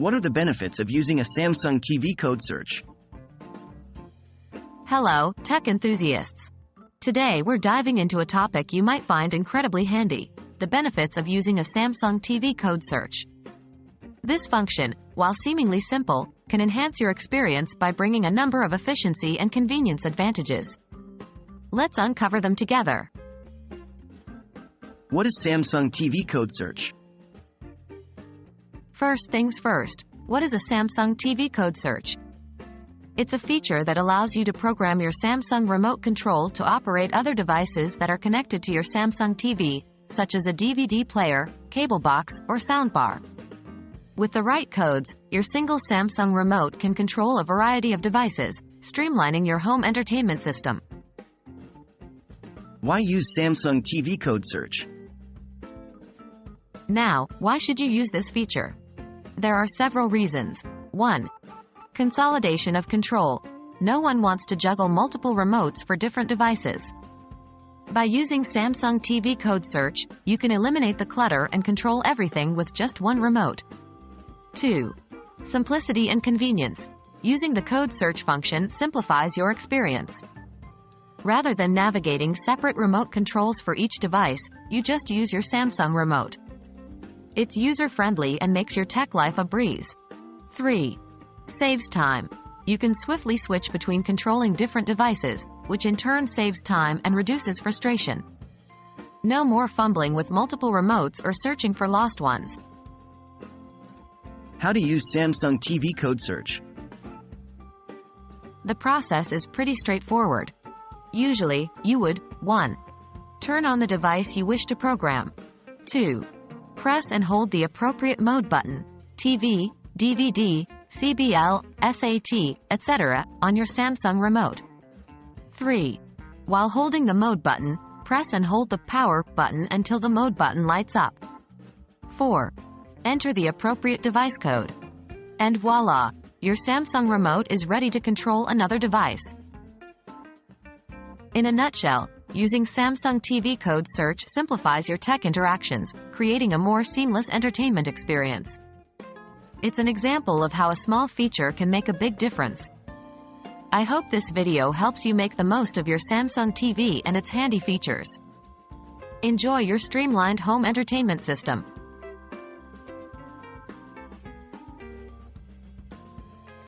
What are the benefits of using a Samsung TV code search? Hello, tech enthusiasts. Today we're diving into a topic you might find incredibly handy: the benefits of using a Samsung TV code search. This function, while seemingly simple, can enhance your experience by bringing a number of efficiency and convenience advantages. Let's uncover them together. What is Samsung TV code search? First things first, what is a Samsung TV code search? It's a feature that allows you to program your Samsung remote control to operate other devices that are connected to your Samsung TV, such as a DVD player, cable box, or soundbar. With the right codes, your single Samsung remote can control a variety of devices, streamlining your home entertainment system. Why use Samsung TV code search? Now, why should you use this feature? There are several reasons. 1. Consolidation of control. No one wants to juggle multiple remotes for different devices. By using Samsung TV code search, you can eliminate the clutter and control everything with just one remote. 2. Simplicity and convenience. Using the code search function simplifies your experience. Rather than navigating separate remote controls for each device, you just use your Samsung remote. It's user-friendly and makes your tech life a breeze. 3. Saves time. You can swiftly switch between controlling different devices, which in turn saves time and reduces frustration. No more fumbling with multiple remotes or searching for lost ones. How to use Samsung TV code search? The process is pretty straightforward. Usually, you would 1. Turn on the device you wish to program. 2. Press and hold the appropriate mode button, TV, DVD, CBL, SAT, etc., on your Samsung remote. 3. While holding the mode button, press and hold the power button until the mode button lights up. 4. Enter the appropriate device code. And voila! Your Samsung remote is ready to control another device. In a nutshell, using Samsung TV code search simplifies your tech interactions, creating a more seamless entertainment experience. It's an example of how a small feature can make a big difference. I hope this video helps you make the most of your Samsung TV and its handy features. Enjoy your streamlined home entertainment system.